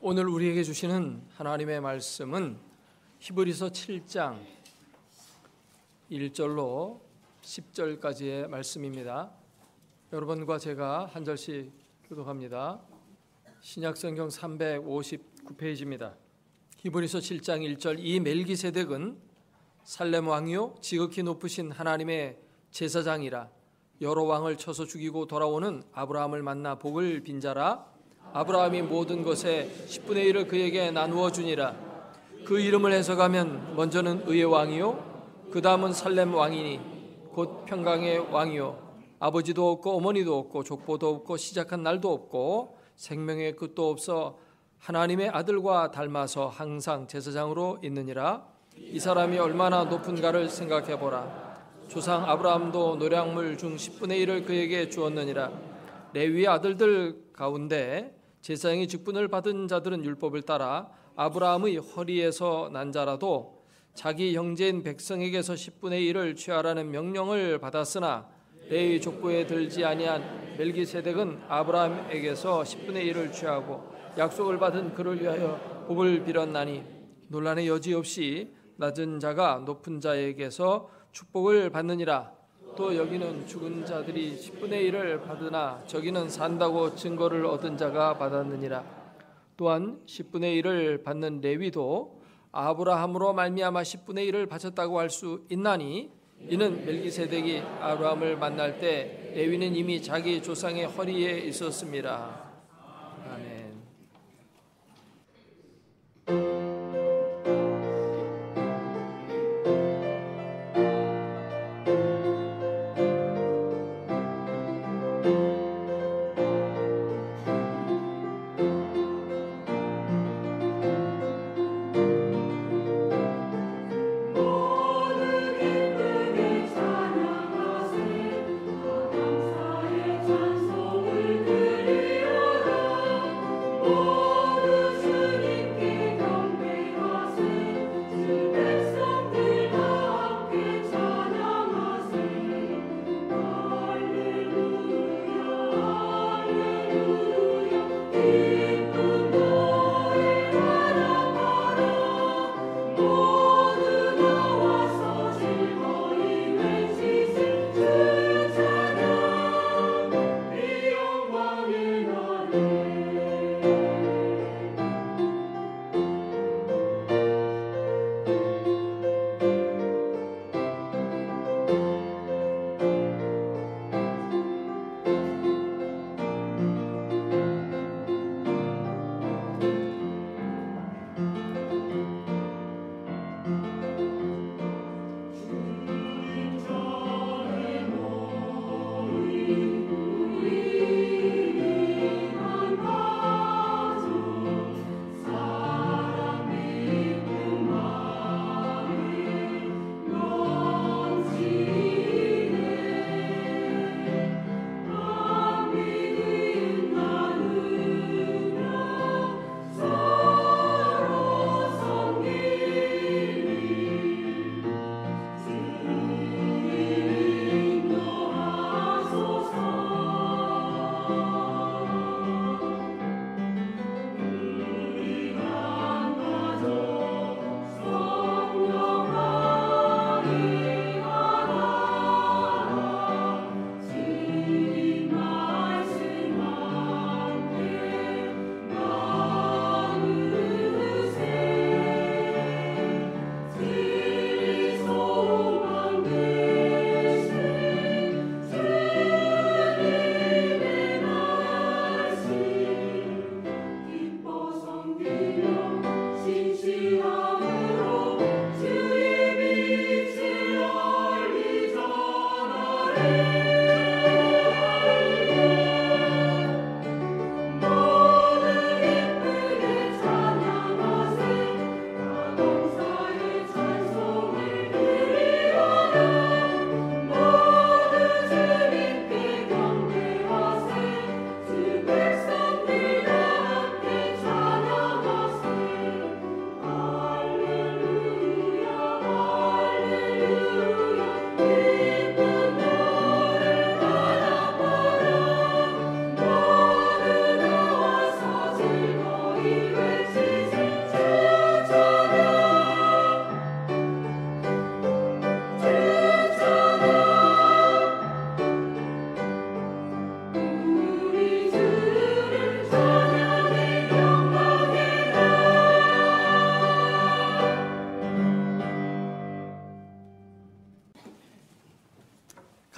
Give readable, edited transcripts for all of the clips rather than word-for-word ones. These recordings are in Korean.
오늘 우리에게 주시는 하나님의 말씀은 히브리서 7장 1절로 10절까지의 말씀입니다. 여러분과 제가 한 절씩 교독합니다. 신약성경 359페이지입니다. 히브리서 7장 1절. 이 멜기세덱은 살렘 왕이요 지극히 높으신 하나님의 제사장이라. 여러 왕을 쳐서 죽이고 돌아오는 아브라함을 만나 복을 빈 자라. 아브라함이 모든 것의 10분의 1을 그에게 나누어 주니라. 그 이름을 해석하면 먼저는 의의 왕이요 그 다음은 살렘 왕이니 곧 평강의 왕이요 아버지도 없고 어머니도 없고 족보도 없고 시작한 날도 없고 생명의 끝도 없어 하나님의 아들과 닮아서 항상 제사장으로 있느니라. 이 사람이 얼마나 높은가를 생각해보라. 조상 아브라함도 노량물 중 10분의 1을 그에게 주었느니라. 레위의 아들들 가운데 제사장의 직분을 받은 자들은 율법을 따라 아브라함의 허리에서 난 자라도 자기 형제인 백성에게서 10분의 1을 취하라는 명령을 받았으나 레위 족보에 들지 아니한 멜기세덱은 아브라함에게서 10분의 1을 취하고 약속을 받은 그를 위하여 복을 빌었나니 논란의 여지 없이 낮은 자가 높은 자에게서 축복을 받느니라. 또 여기는 죽은 자들이 10분의 1을 받으나 저기는 산다고 증거를 얻은 자가 받았느니라. 또한 10분의 1을 받는 레위도 아브라함으로 말미암아 10분의 1을 바쳤다고 할 수 있나니 이는 멜기세덱이 아브라함을 만날 때 레위는 이미 자기 조상의 허리에 있었습니다. 아멘. 찬송을 드리오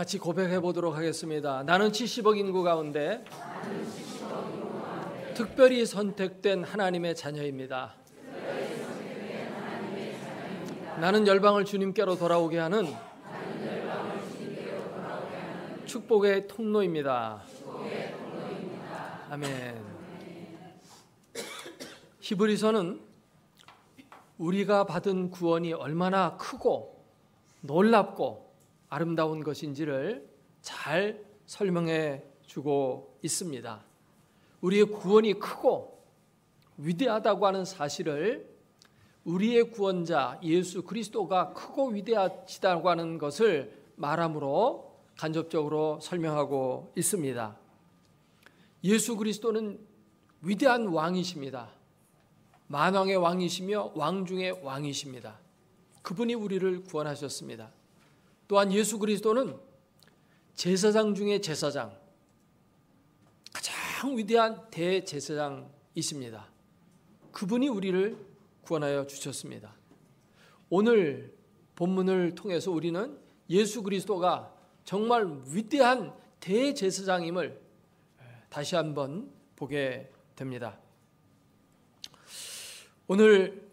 같이 고백해 보도록 하겠습니다. 나는 70억 인구 가운데 특별히 선택된 하나님의 자녀입니다. 나는 열방을 주님께로 돌아오게 하는 축복의 통로입니다. 아멘. 히브리서는 우리가 받은 구원이 얼마나 크고 놀랍고 아름다운 것인지를 잘 설명해 주고 있습니다. 우리의 구원이 크고 위대하다고 하는 사실을 우리의 구원자 예수 그리스도가 크고 위대하시다고 하는 것을 말함으로 간접적으로 설명하고 있습니다. 예수 그리스도는 위대한 왕이십니다. 만왕의 왕이시며 왕 중의 왕이십니다. 그분이 우리를 구원하셨습니다. 또한 예수 그리스도는 제사장 중의 제사장, 가장 위대한 대제사장이십니다. 그분이 우리를 구원하여 주셨습니다. 오늘 본문을 통해서 우리는 예수 그리스도가 정말 위대한 대제사장임을 다시 한번 보게 됩니다. 오늘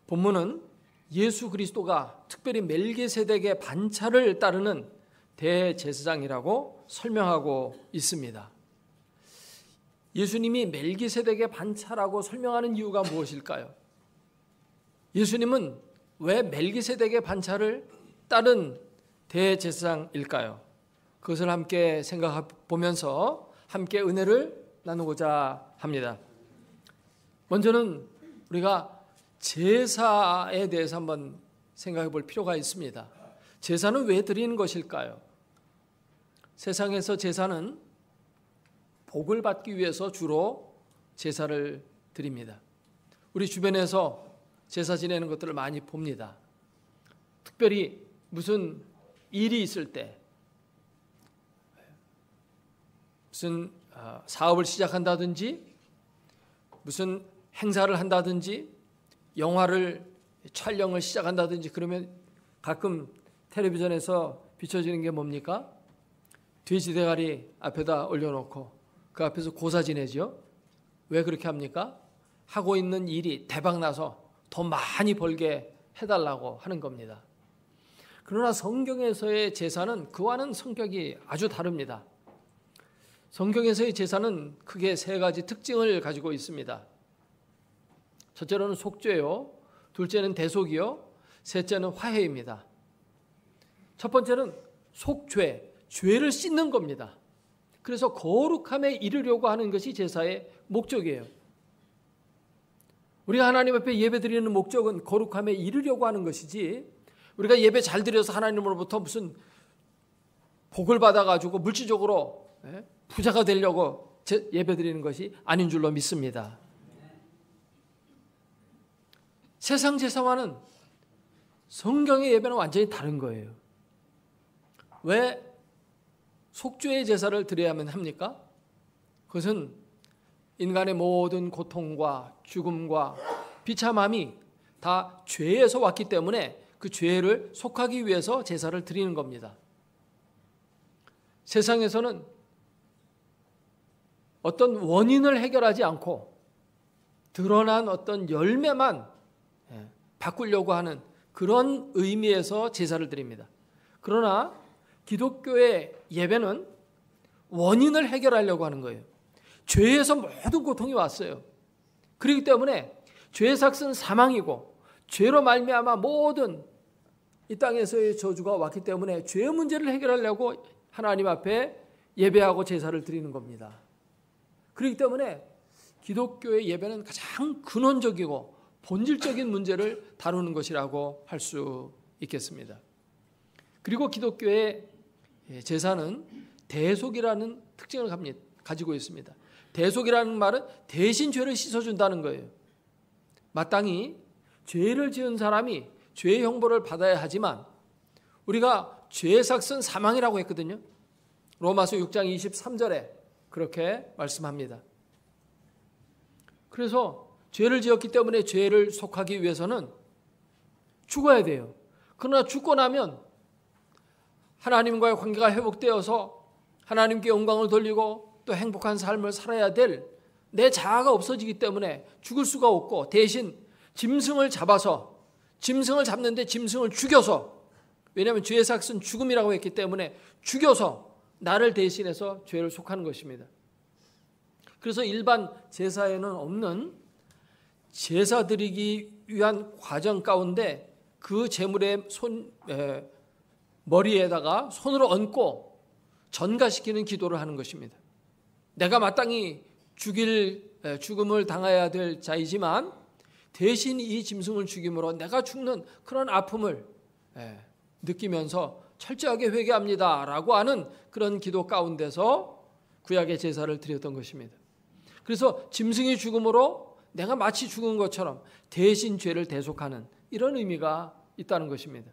본문은 예수 그리스도가 특별히 멜기세덱의 반차를 따르는 대제사장이라고 설명하고 있습니다. 예수님이 멜기세덱의 반차라고 설명하는 이유가 무엇일까요? 예수님은 왜 멜기세덱의 반차를 따른 대제사장일까요? 그것을 함께 생각해 보면서 함께 은혜를 나누고자 합니다. 먼저는 우리가 제사에 대해서 한번 생각해 볼 필요가 있습니다. 제사는 왜 드리는 것일까요? 세상에서 제사는 복을 받기 위해서 주로 제사를 드립니다. 우리 주변에서 제사 지내는 것들을 많이 봅니다. 특별히 무슨 일이 있을 때, 무슨 사업을 시작한다든지, 무슨 행사를 한다든지, 영화를 촬영을 시작한다든지 그러면 가끔 텔레비전에서 비춰지는 게 뭡니까? 돼지 대가리 앞에다 올려놓고 그 앞에서 고사 지내죠. 왜 그렇게 합니까? 하고 있는 일이 대박 나서 돈 많이 벌게 해달라고 하는 겁니다. 그러나 성경에서의 제사는 그와는 성격이 아주 다릅니다. 성경에서의 제사는 크게 세 가지 특징을 가지고 있습니다. 첫째로는 속죄요, 둘째는 대속이요, 셋째는 화해입니다. 첫 번째는 속죄, 죄를 씻는 겁니다. 그래서 거룩함에 이르려고 하는 것이 제사의 목적이에요. 우리가 하나님 앞에 예배드리는 목적은 거룩함에 이르려고 하는 것이지, 우리가 예배 잘 드려서 하나님으로부터 무슨 복을 받아가지고 물질적으로 부자가 되려고 예배드리는 것이 아닌 줄로 믿습니다. 세상 제사와는 성경의 예배는 완전히 다른 거예요. 왜 속죄의 제사를 드려야만 합니까? 그것은 인간의 모든 고통과 죽음과 비참함이 다 죄에서 왔기 때문에 그 죄를 속하기 위해서 제사를 드리는 겁니다. 세상에서는 어떤 원인을 해결하지 않고 드러난 어떤 열매만 바꾸려고 하는 그런 의미에서 제사를 드립니다. 그러나 기독교의 예배는 원인을 해결하려고 하는 거예요. 죄에서 모든 고통이 왔어요. 그렇기 때문에 죄의 삭은 사망이고 죄로 말미암아 모든 이 땅에서의 저주가 왔기 때문에 죄의 문제를 해결하려고 하나님 앞에 예배하고 제사를 드리는 겁니다. 그렇기 때문에 기독교의 예배는 가장 근원적이고 본질적인 문제를 다루는 것이라고 할 수 있겠습니다. 그리고 기독교의 제사는 대속이라는 특징을 가지고 있습니다. 대속이라는 말은 대신 죄를 씻어준다는 거예요. 마땅히 죄를 지은 사람이 죄의 형벌을 받아야 하지만 우리가 죄의 삭은 사망이라고 했거든요. 로마서 6장 23절에 그렇게 말씀합니다. 그래서 죄를 지었기 때문에 죄를 속하기 위해서는 죽어야 돼요. 그러나 죽고 나면 하나님과의 관계가 회복되어서 하나님께 영광을 돌리고 또 행복한 삶을 살아야 될 내 자아가 없어지기 때문에 죽을 수가 없고, 대신 짐승을 잡아서, 짐승을 잡는데 짐승을 죽여서, 왜냐하면 죄의 삭은 죽음이라고 했기 때문에 죽여서 나를 대신해서 죄를 속하는 것입니다. 그래서 일반 제사에는 없는 제사 드리기 위한 과정 가운데 그 제물의 머리에다가 손으로 얹고 전가시키는 기도를 하는 것입니다. 내가 마땅히 죽음을 당해야 될 자이지만 대신 이 짐승을 죽임으로 내가 죽는 그런 아픔을 느끼면서 철저하게 회개합니다 라고 하는 그런 기도 가운데서 구약의 제사를 드렸던 것입니다. 그래서 짐승이 죽음으로 내가 마치 죽은 것처럼 대신 죄를 대속하는 이런 의미가 있다는 것입니다.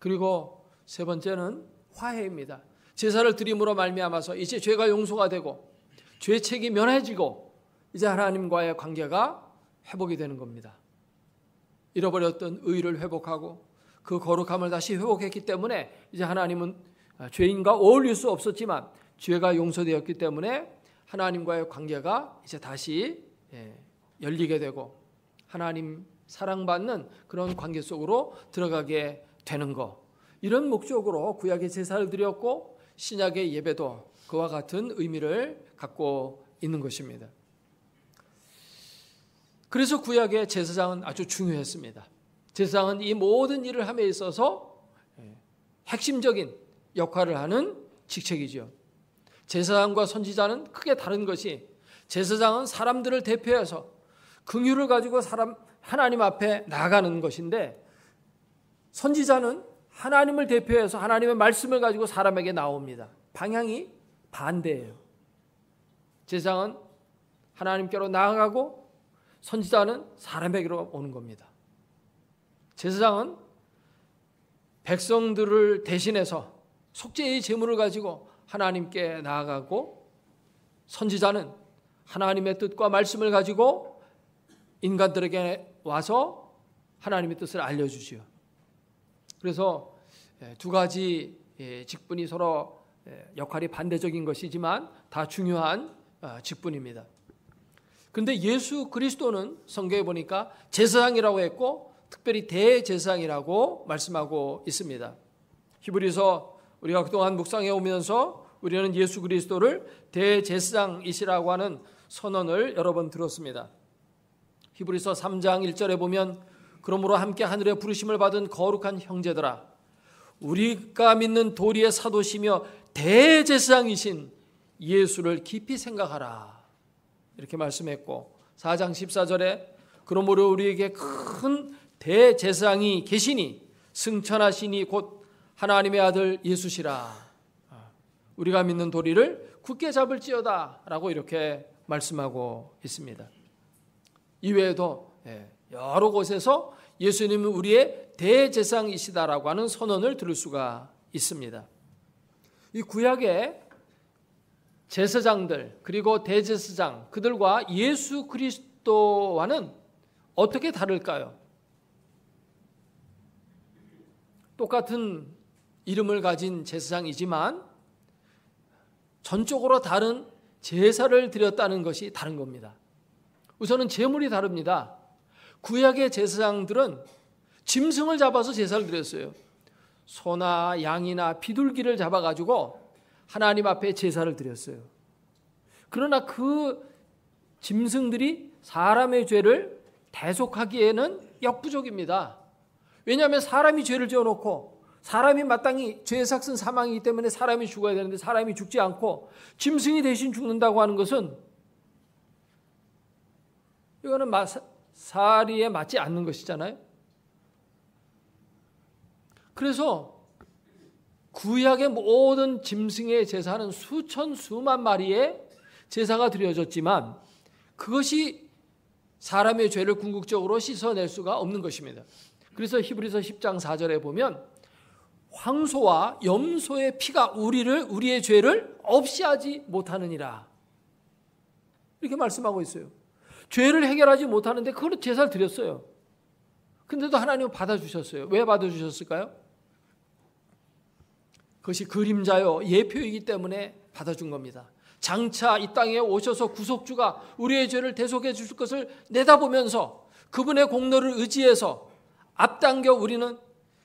그리고 세 번째는 화해입니다. 제사를 드림으로 말미암아서 이제 죄가 용서가 되고 죄책이 면해지고 이제 하나님과의 관계가 회복이 되는 겁니다. 잃어버렸던 의를 회복하고 그 거룩함을 다시 회복했기 때문에 이제 하나님은 죄인과 어울릴 수 없었지만 죄가 용서되었기 때문에 하나님과의 관계가 이제 다시 열리게 되고 하나님 사랑받는 그런 관계 속으로 들어가게 되는 것, 이런 목적으로 구약의 제사를 드렸고 신약의 예배도 그와 같은 의미를 갖고 있는 것입니다. 그래서 구약의 제사장은 아주 중요했습니다. 제사장은 이 모든 일을 함에 있어서 핵심적인 역할을 하는 직책이죠. 제사장과 선지자는 크게 다른 것이, 제사장은 사람들을 대표해서 긍휼을 가지고 하나님 앞에 나아가는 것인데, 선지자는 하나님을 대표해서 하나님의 말씀을 가지고 사람에게 나옵니다. 방향이 반대예요. 제사장은 하나님께로 나아가고 선지자는 사람에게로 오는 겁니다. 제사장은 백성들을 대신해서 속죄의 제물을 가지고 하나님께 나아가고, 선지자는 하나님의 뜻과 말씀을 가지고 인간들에게 와서 하나님의 뜻을 알려주지요. 그래서 두 가지 직분이 서로 역할이 반대적인 것이지만 다 중요한 직분입니다. 그런데 예수 그리스도는 성경에 보니까 제사장이라고 했고 특별히 대제사장이라고 말씀하고 있습니다. 히브리서 우리가 그동안 묵상해 오면서 우리는 예수 그리스도를 대제사장이시라고 하는 선언을 여러 번 들었습니다. 히브리서 3장 1절에 보면 그러므로 함께 하늘에 부르심을 받은 거룩한 형제들아, 우리가 믿는 도리의 사도시며 대제사장이신 예수를 깊이 생각하라, 이렇게 말씀했고, 4장 14절에 그러므로 우리에게 큰 대제사장이 계시니 승천하시니 곧 하나님의 아들 예수시라, 우리가 믿는 도리를 굳게 잡을지어다 라고 이렇게 말씀하고 있습니다. 이외에도 여러 곳에서 예수님은 우리의 대제사장이시다라고 하는 선언을 들을 수가 있습니다. 이 구약의 제사장들 그리고 대제사장, 그들과 예수 그리스도와는 어떻게 다를까요? 똑같은 이름을 가진 제사장이지만 전적으로 다른 제사를 드렸다는 것이 다른 겁니다. 우선은 제물이 다릅니다. 구약의 제사장들은 짐승을 잡아서 제사를 드렸어요. 소나 양이나 비둘기를 잡아가지고 하나님 앞에 제사를 드렸어요. 그러나 그 짐승들이 사람의 죄를 대속하기에는 역부족입니다. 왜냐하면 사람이 죄를 지어놓고 사람이 마땅히 죄의 삭은 사망이기 때문에 사람이 죽어야 되는데 사람이 죽지 않고 짐승이 대신 죽는다고 하는 것은 이거는 사리에 맞지 않는 것이잖아요. 그래서 구약의 모든 짐승의 제사는 수천 수만 마리의 제사가 드려졌지만 그것이 사람의 죄를 궁극적으로 씻어낼 수가 없는 것입니다. 그래서 히브리서 10장 4절에 보면 황소와 염소의 피가 우리의 죄를 없이 하지 못하느니라, 이렇게 말씀하고 있어요. 죄를 해결하지 못하는데 그걸 제사를 드렸어요. 근데도 하나님은 받아주셨어요. 왜 받아주셨을까요? 그것이 그림자요 예표이기 때문에 받아준 겁니다. 장차 이 땅에 오셔서 구속주가 우리의 죄를 대속해 주실 것을 내다보면서 그분의 공로를 의지해서 앞당겨 우리는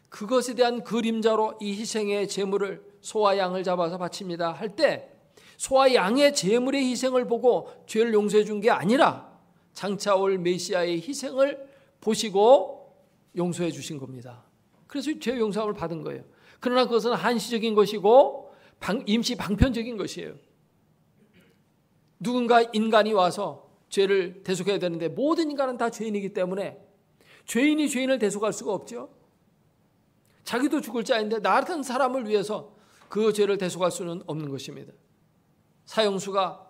그것에 대한 그림자로 이 희생의 제물을 소와 양을 잡아서 바칩니다 할 때 소와 양의 제물의 희생을 보고 죄를 용서해 준 게 아니라 장차 올 메시아의 희생을 보시고 용서해 주신 겁니다. 그래서 죄 용서함을 받은 거예요. 그러나 그것은 한시적인 것이고 임시 방편적인 것이에요. 누군가 인간이 와서 죄를 대속해야 되는데 모든 인간은 다 죄인이기 때문에 죄인이 죄인을 대속할 수가 없죠. 자기도 죽을 자인데 나 같은 사람을 위해서 그 죄를 대속할 수는 없는 것입니다. 사형수가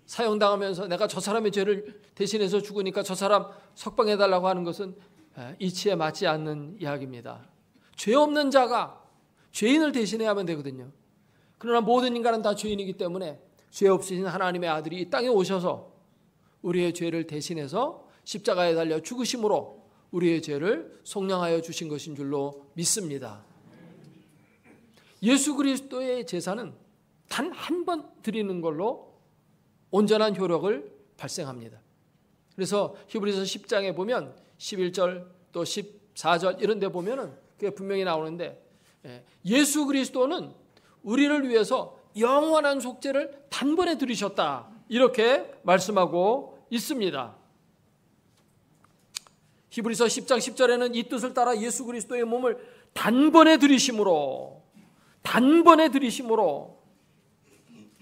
사형당하면서 내가 저 사람의 죄를 대신해서 죽으니까 저 사람 석방해달라고 하는 것은 이치에 맞지 않는 이야기입니다. 죄 없는 자가 죄인을 대신해야 하면 되거든요. 그러나 모든 인간은 다 죄인이기 때문에 죄 없으신 하나님의 아들이 이 땅에 오셔서 우리의 죄를 대신해서 십자가에 달려 죽으심으로 우리의 죄를 속량하여 주신 것인 줄로 믿습니다. 예수 그리스도의 제사는 단 한 번 드리는 걸로 온전한 효력을 발생합니다. 그래서 히브리서 10장에 보면 11절 또 14절 이런 데 보면은 그게 분명히 나오는데 예수 그리스도는 우리를 위해서 영원한 속죄를 단번에 들이셨다 이렇게 말씀하고 있습니다. 히브리서 10장 10절에는 이 뜻을 따라 예수 그리스도의 몸을 단번에 들이심으로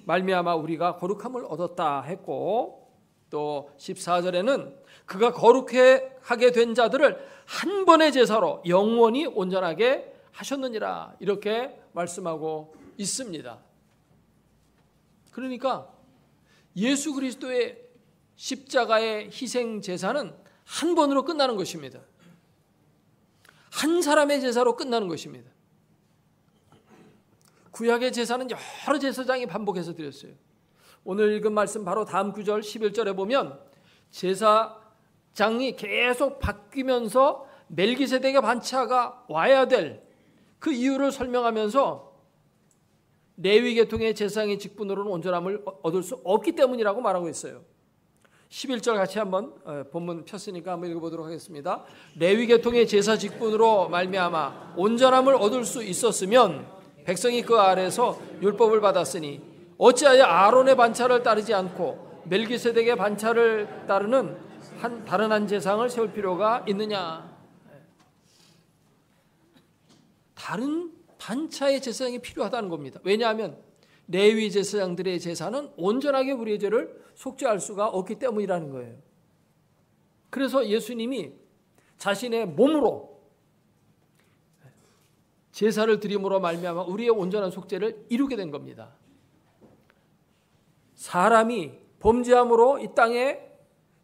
말미암아 우리가 거룩함을 얻었다 했고 또 14절에는 그가 거룩해 하게 된 자들을 한 번의 제사로 영원히 온전하게 하셨느니라 이렇게 말씀하고 있습니다. 그러니까 예수 그리스도의 십자가의 희생 제사는 한 번으로 끝나는 것입니다. 한 사람의 제사로 끝나는 것입니다. 구약의 제사는 여러 제사장이 반복해서 드렸어요. 오늘 읽은 말씀 바로 다음 구절 11절에 보면 제사장이 계속 바뀌면서 멜기세덱의 반차가 와야 될 그 이유를 설명하면서 레위 계통의 제사장의 직분으로는 온전함을 얻을 수 없기 때문이라고 말하고 있어요. 11절 같이 한번 본문 폈으니까 한번 읽어보도록 하겠습니다. 레위 계통의 제사 직분으로 말미암아 온전함을 얻을 수 있었으면 백성이 그 아래서 율법을 받았으니 어찌하여 아론의 반차를 따르지 않고 멜기세덱의 반차를 따르는 다른 한 제사장을 세울 필요가 있느냐. 다른 반차의 제사장이 필요하다는 겁니다. 왜냐하면 레위 제사장들의 제사는 온전하게 우리의 죄를 속죄할 수가 없기 때문이라는 거예요. 그래서 예수님이 자신의 몸으로 제사를 드림으로 말미암아 우리의 온전한 속죄를 이루게 된 겁니다. 사람이 범죄함으로 이 땅에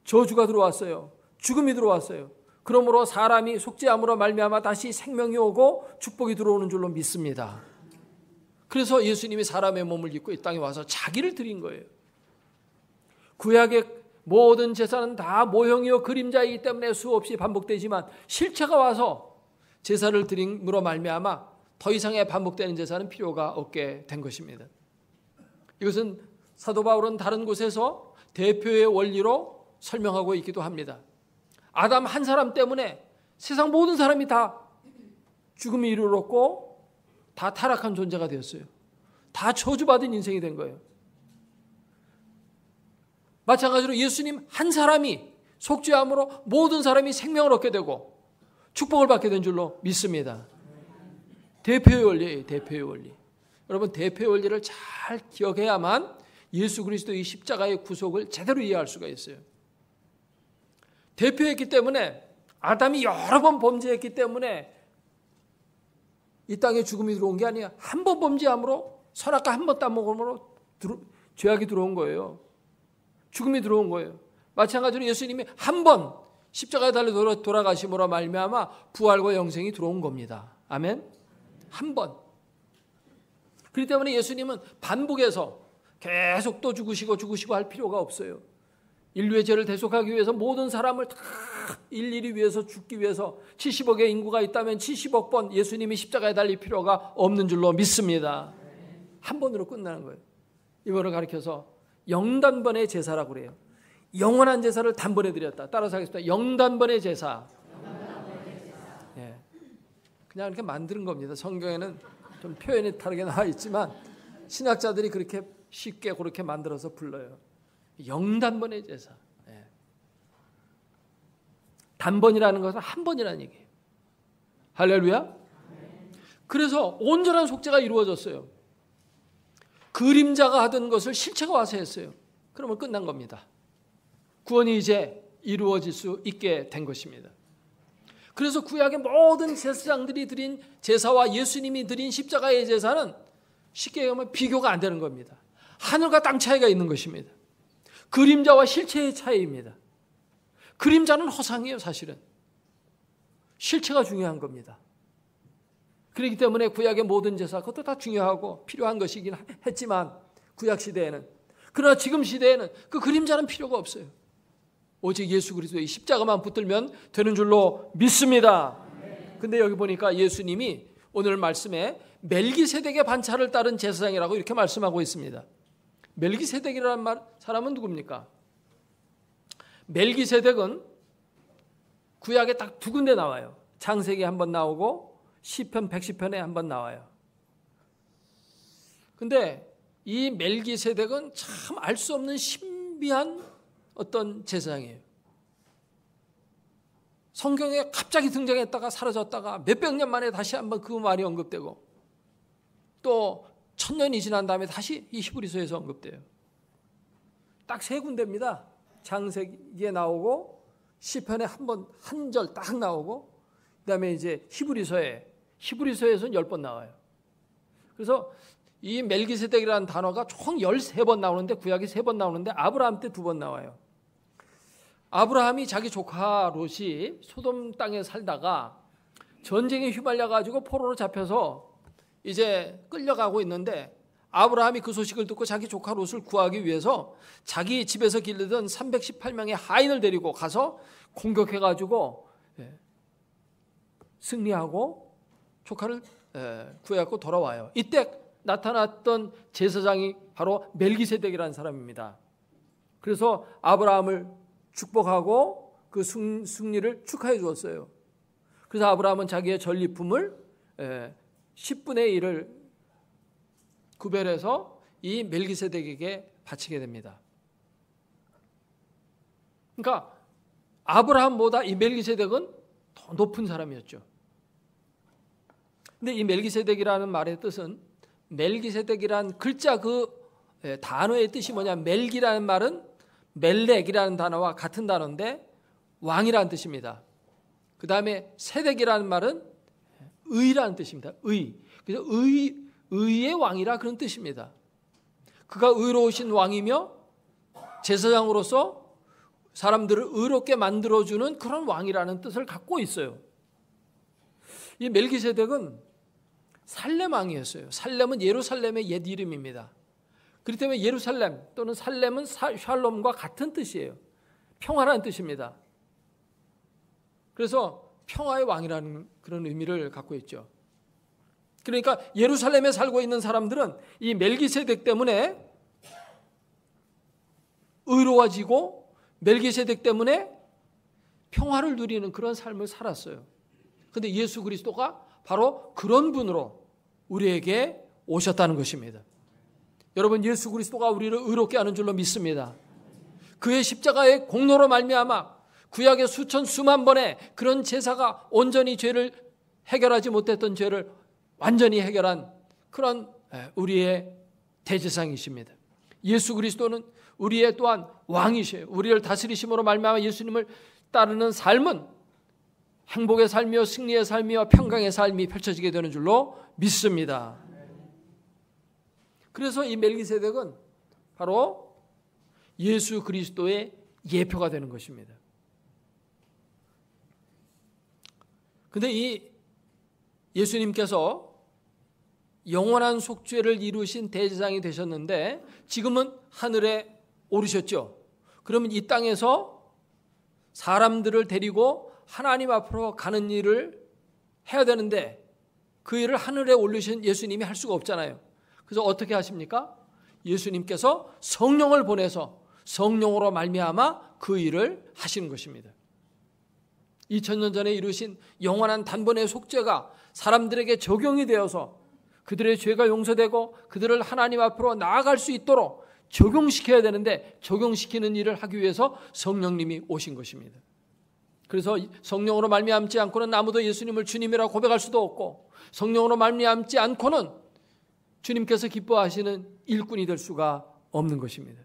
저주가 들어왔어요. 죽음이 들어왔어요. 그러므로 사람이 속죄함으로 말미암아 다시 생명이 오고 축복이 들어오는 줄로 믿습니다. 그래서 예수님이 사람의 몸을 입고 이 땅에 와서 자기를 드린 거예요. 구약의 모든 제사는 다 모형이요 그림자이기 때문에 수없이 반복되지만 실체가 와서 제사를 드림으로 말미암아 더 이상의 반복되는 제사는 필요가 없게 된 것입니다. 이것은 사도 바울은 다른 곳에서 대표의 원리로 설명하고 있기도 합니다. 아담 한 사람 때문에 세상 모든 사람이 다 죽음이 이르렀고 다 타락한 존재가 되었어요. 다 저주받은 인생이 된 거예요. 마찬가지로 예수님 한 사람이 속죄함으로 모든 사람이 생명을 얻게 되고 축복을 받게 된 줄로 믿습니다. 대표의 원리예요. 대표의 원리. 여러분 대표의 원리를 잘 기억해야만 예수 그리스도의 십자가의 구속을 제대로 이해할 수가 있어요. 대표했기 때문에 아담이 여러 번 범죄했기 때문에 이 땅에 죽음이 들어온 게 아니야. 한 번 범죄함으로 선악과 한 번 따먹음으로 죄악이 들어온 거예요. 죽음이 들어온 거예요. 마찬가지로 예수님이 한 번 십자가에 달려 돌아가심으로 말미암아 부활과 영생이 들어온 겁니다. 아멘. 한 번. 그렇기 때문에 예수님은 반복해서 계속 또 죽으시고 할 필요가 없어요. 인류의 죄를 대속하기 위해서 모든 사람을 다 일일이 위해서 죽기 위해서 70억의 인구가 있다면 70억 번 예수님이 십자가에 달릴 필요가 없는 줄로 믿습니다. 한 번으로 끝나는 거예요. 이거를 가리켜서 영단번의 제사라고 그래요. 영원한 제사를 단번에 드렸다. 따라서 하겠습니다. 영단번의 제사. 예. 그냥 이렇게 만드는 겁니다. 성경에는 좀 표현이 다르게 나와 있지만 신학자들이 그렇게 쉽게 그렇게 만들어서 불러요. 영단번의 제사. 예. 단번이라는 것은 한 번이라는 얘기예요. 할렐루야. 그래서 온전한 속죄가 이루어졌어요. 그림자가 하던 것을 실체가 와서 했어요. 그러면 끝난 겁니다. 구원이 이제 이루어질 수 있게 된 것입니다. 그래서 구약의 모든 제사장들이 드린 제사와 예수님이 드린 십자가의 제사는 쉽게 얘기하면 비교가 안 되는 겁니다. 하늘과 땅 차이가 있는 것입니다. 그림자와 실체의 차이입니다. 그림자는 허상이에요, 사실은. 실체가 중요한 겁니다. 그렇기 때문에 구약의 모든 제사, 그것도 다 중요하고 필요한 것이긴 했지만 구약 시대에는, 그러나 지금 시대에는 그 그림자는 필요가 없어요. 오직 예수 그리스도의 십자가만 붙들면 되는 줄로 믿습니다. 근데 여기 보니까 예수님이 오늘 말씀에 멜기세덱의 반차를 따른 제사장이라고 이렇게 말씀하고 있습니다. 멜기세덱이라는 사람은 누굽니까? 멜기세덱은 구약에 딱 두 군데 나와요. 창세기에 한 번 나오고 시편 110편에 한 번 나와요. 근데 이 멜기세덱은 참 알 수 없는 신비한 어떤 제사장이에요. 성경에 갑자기 등장했다가 사라졌다가 몇백 년 만에 다시 한번 그 말이 언급되고 또 1000년이 지난 다음에 다시 이 히브리서에서 언급돼요. 딱 세 군데입니다. 창세기에 나오고 시편에 한 번 한 절 딱 나오고 그다음에 이제 히브리서에서는 10번 나와요. 그래서 이 멜기세덱이라는 단어가 총 13번 나오는데 구약이 3번 나오는데 아브라함 때 2번 나와요. 아브라함이 자기 조카 롯이 소돔 땅에 살다가 전쟁에 휘말려 가지고 포로로 잡혀서 이제 끌려가고 있는데 아브라함이 그 소식을 듣고 자기 조카 롯을 구하기 위해서 자기 집에서 기르던 318명의 하인을 데리고 가서 공격해 가지고 승리하고 조카를 구해갖고 돌아와요. 이때 나타났던 제사장이 바로 멜기세덱이라는 사람입니다. 그래서 아브라함을 축복하고 그 승리를 축하해 주었어요. 그래서 아브라함은 자기의 전리품을 10분의 1을 구별해서 이 멜기세덱에게 바치게 됩니다. 그러니까 아브라함보다 이 멜기세덱은 더 높은 사람이었죠. 근데 이 멜기세덱이라는 말의 뜻은 멜기세덱이란 글자 그 단어의 뜻이 뭐냐? 멜기라는 말은 멜렉이라는 단어와 같은 단어인데 왕이라는 뜻입니다. 그 다음에 세덱이라는 말은 의라는 뜻입니다. 의. 그래서 의의 왕이라 그런 뜻입니다. 그가 의로우신 왕이며 제사장으로서 사람들을 의롭게 만들어주는 그런 왕이라는 뜻을 갖고 있어요. 이 멜기세덱은 살렘 왕이었어요. 살렘은 예루살렘의 옛 이름입니다. 그렇기 때문에 예루살렘 또는 살렘은 샬롬과 같은 뜻이에요. 평화라는 뜻입니다. 그래서 평화의 왕이라는 그런 의미를 갖고 있죠. 그러니까 예루살렘에 살고 있는 사람들은 이 멜기세덱 때문에 의로워지고 멜기세덱 때문에 평화를 누리는 그런 삶을 살았어요. 그런데 예수 그리스도가 바로 그런 분으로 우리에게 오셨다는 것입니다. 여러분, 예수 그리스도가 우리를 의롭게 하는 줄로 믿습니다. 그의 십자가의 공로로 말미암아 구약의 수천 수만 번의 그런 제사가 온전히 죄를 해결하지 못했던 죄를 완전히 해결한 그런 우리의 대제사장이십니다. 예수 그리스도는 우리의 또한 왕이셔요. 우리를 다스리심으로 말미암아 예수님을 따르는 삶은 행복의 삶이요 승리의 삶이요 평강의 삶이 펼쳐지게 되는 줄로 믿습니다. 그래서 이 멜기세덱은 바로 예수 그리스도의 예표가 되는 것입니다. 그런데 이 예수님께서 영원한 속죄를 이루신 대제사장이 되셨는데 지금은 하늘에 오르셨죠. 그러면 이 땅에서 사람들을 데리고 하나님 앞으로 가는 일을 해야 되는데 그 일을 하늘에 올리신 예수님이 할 수가 없잖아요. 그래서 어떻게 하십니까? 예수님께서 성령을 보내서 성령으로 말미암아 그 일을 하시는 것입니다. 2000년 전에 이루신 영원한 단번의 속죄가 사람들에게 적용이 되어서 그들의 죄가 용서되고 그들을 하나님 앞으로 나아갈 수 있도록 적용시켜야 되는데 적용시키는 일을 하기 위해서 성령님이 오신 것입니다. 그래서 성령으로 말미암지 않고는 아무도 예수님을 주님이라 고백할 수도 없고 성령으로 말미암지 않고는 주님께서 기뻐하시는 일꾼이 될 수가 없는 것입니다.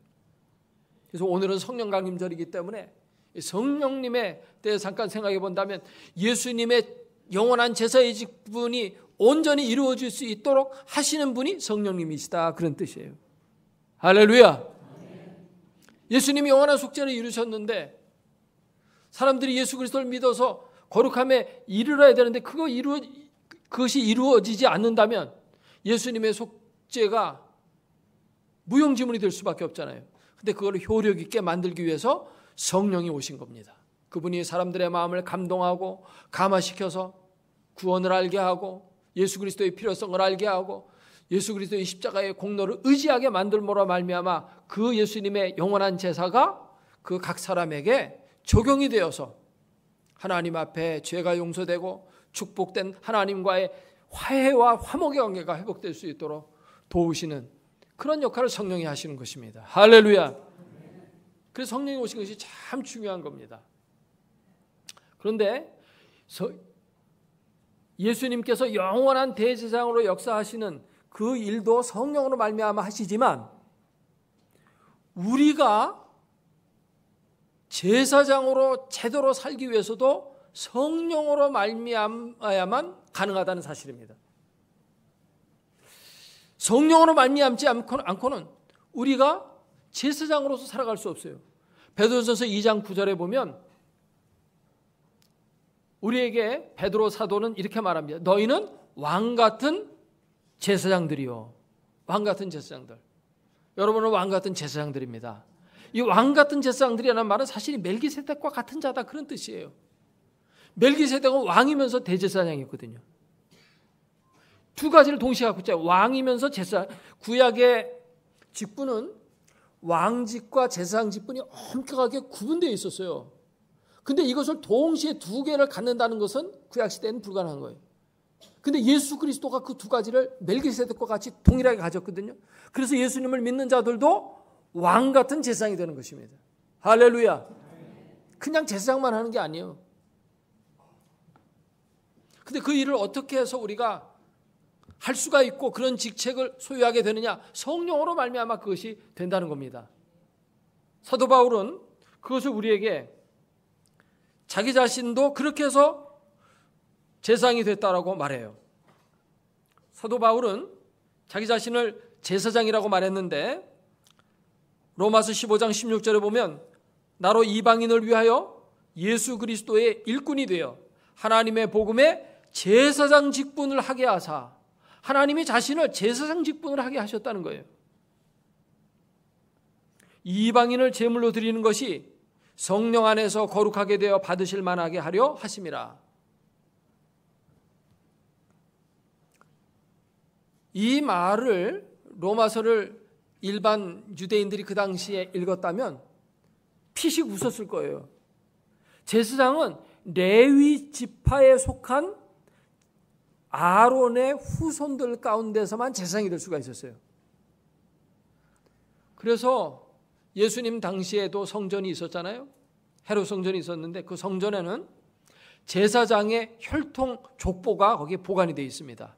그래서 오늘은 성령 강림절이기 때문에 성령님에 대해 잠깐 생각해 본다면 예수님의 영원한 제사의 직분이 온전히 이루어질 수 있도록 하시는 분이 성령님이시다, 그런 뜻이에요. 할렐루야. 예수님이 영원한 속죄를 이루셨는데 사람들이 예수 그리스도를 믿어서 거룩함에 이르러야 되는데 그것이 이루어지지 않는다면 예수님의 속죄가 무용지물이 될 수밖에 없잖아요. 근데 그걸 효력 있게 만들기 위해서 성령이 오신 겁니다. 그분이 사람들의 마음을 감동하고 감화시켜서 구원을 알게 하고 예수 그리스도의 필요성을 알게 하고 예수 그리스도의 십자가의 공로를 의지하게 만들므로 말미암아 그 예수님의 영원한 제사가 그 각 사람에게 적용이 되어서 하나님 앞에 죄가 용서되고 축복된 하나님과의 화해와 화목의 관계가 회복될 수 있도록 도우시는 그런 역할을 성령이 하시는 것입니다. 할렐루야. 그래서 성령이 오신 것이 참 중요한 겁니다. 그런데 예수님께서 영원한 대제사장으로 역사하시는 그 일도 성령으로 말미암아 하시지만 우리가 제사장으로 제대로 살기 위해서도 성령으로 말미암아야만 가능하다는 사실입니다. 성령으로 말미암지 않고는 우리가 제사장으로서 살아갈 수 없어요. 베드로전서 2장 9절에 보면 우리에게 베드로 사도는 이렇게 말합니다. 너희는 왕같은 제사장들이요. 왕같은 제사장들. 여러분은 왕같은 제사장들입니다. 이 왕같은 제사장들이라는 말은 사실 멜기세덱과 같은 자다, 그런 뜻이에요. 멜기세덱은 왕이면서 대제사장이었거든요. 두 가지를 동시에 갖고 있잖아요. 왕이면서 제사장. 구약의 직분은 왕직과 제사장 직분이 엄격하게 구분되어 있었어요. 근데 이것을 동시에 두 개를 갖는다는 것은 구약시대에는 불가능한 거예요. 근데 예수 그리스도가 그 두 가지를 멜기세덱과 같이 동일하게 가졌거든요. 그래서 예수님을 믿는 자들도 왕 같은 제사장이 되는 것입니다. 할렐루야. 그냥 제사장만 하는 게 아니에요. 근데 그 일을 어떻게 해서 우리가 할 수가 있고 그런 직책을 소유하게 되느냐? 성령으로 말미암아 그것이 된다는 겁니다. 사도 바울은 그것을 우리에게 자기 자신도 그렇게 해서 제사장이 됐다라고 말해요. 사도 바울은 자기 자신을 제사장이라고 말했는데 로마서 15장 16절에 보면 나로 이방인을 위하여 예수 그리스도의 일꾼이 되어 하나님의 복음에 제사장 직분을 하게 하사, 하나님이 자신을 제사장 직분을 하게 하셨다는 거예요. 이방인을 제물로 드리는 것이 성령 안에서 거룩하게 되어 받으실 만하게 하려 하심이라. 이 말을, 로마서를 일반 유대인들이 그 당시에 읽었다면 피식 웃었을 거예요. 제사장은 레위 지파에 속한 아론의 후손들 가운데서만 제사장이 될 수가 있었어요. 그래서 예수님 당시에도 성전이 있었잖아요. 헤롯 성전이 있었는데 그 성전에는 제사장의 혈통 족보가 거기에 보관이 되어 있습니다.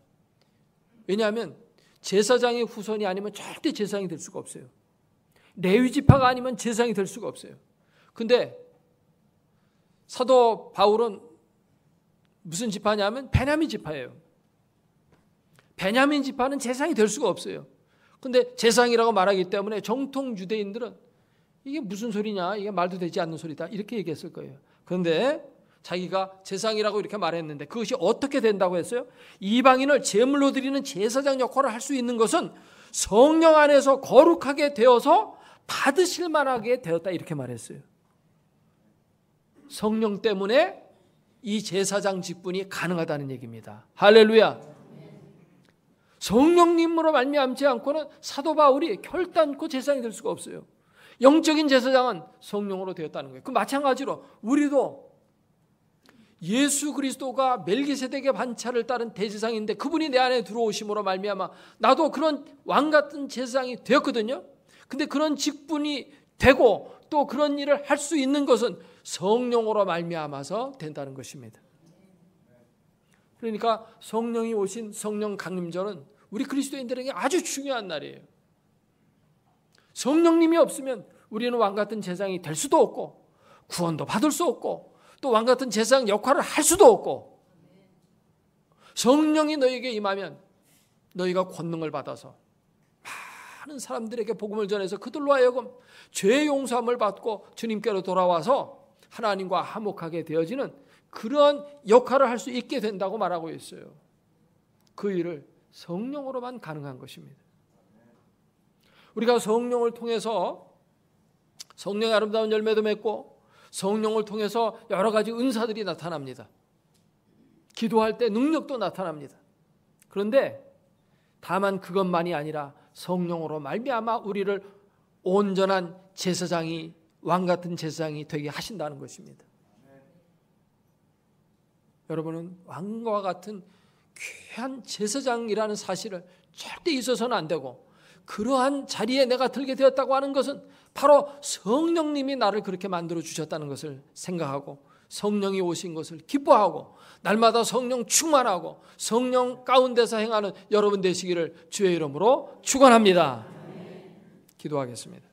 왜냐하면 제사장의 후손이 아니면 절대 제사장이 될 수가 없어요. 레위 지파가 아니면 제사장이 될 수가 없어요. 근데 사도 바울은 무슨 지파냐면 베냐민 지파예요. 베냐민 지파는 제사장이 될 수가 없어요. 근데 제사장이라고 말하기 때문에 정통 유대인들은 이게 무슨 소리냐, 이게 말도 되지 않는 소리다, 이렇게 얘기했을 거예요. 그런데 자기가 제사장이라고 이렇게 말했는데 그것이 어떻게 된다고 했어요? 이방인을 제물로 드리는 제사장 역할을 할 수 있는 것은 성령 안에서 거룩하게 되어서 받으실 만하게 되었다 이렇게 말했어요. 성령 때문에 이 제사장 직분이 가능하다는 얘기입니다. 할렐루야. 성령님으로 말미암지 않고는 사도 바울이 결단코 제사장이 될 수가 없어요. 영적인 제사장은 성령으로 되었다는 거예요. 그 마찬가지로 우리도 예수 그리스도가 멜기세덱의 반차를 따른 대제사장인데 그분이 내 안에 들어오심으로 말미암아 나도 그런 왕 같은 제사장이 되었거든요. 근데 그런 직분이 되고 또 그런 일을 할 수 있는 것은 성령으로 말미암아서 된다는 것입니다. 그러니까 성령이 오신 성령 강림절은 우리 그리스도인들에게 아주 중요한 날이에요. 성령님이 없으면 우리는 왕 같은 제사장이 될 수도 없고 구원도 받을 수 없고 또 왕 같은 제사장 역할을 할 수도 없고, 성령이 너에게 임하면 너희가 권능을 받아서 많은 사람들에게 복음을 전해서 그들로 하여금 죄의 용서함을 받고 주님께로 돌아와서 하나님과 화목하게 되어지는 그런 역할을 할 수 있게 된다고 말하고 있어요. 그 일을 성령으로만 가능한 것입니다. 우리가 성령을 통해서 성령의 아름다운 열매도 맺고 성령을 통해서 여러 가지 은사들이 나타납니다. 기도할 때 능력도 나타납니다. 그런데 다만 그것만이 아니라 성령으로 말미암아 우리를 온전한 제사장이, 왕 같은 제사장이 되게 하신다는 것입니다. 여러분은 왕과 같은 귀한 제사장이라는 사실을 절대 잊어서는 안 되고, 그러한 자리에 내가 들게 되었다고 하는 것은 바로 성령님이 나를 그렇게 만들어 주셨다는 것을 생각하고 성령이 오신 것을 기뻐하고 날마다 성령 충만하고 성령 가운데서 행하는 여러분 되시기를 주의 이름으로 축원합니다. 기도하겠습니다.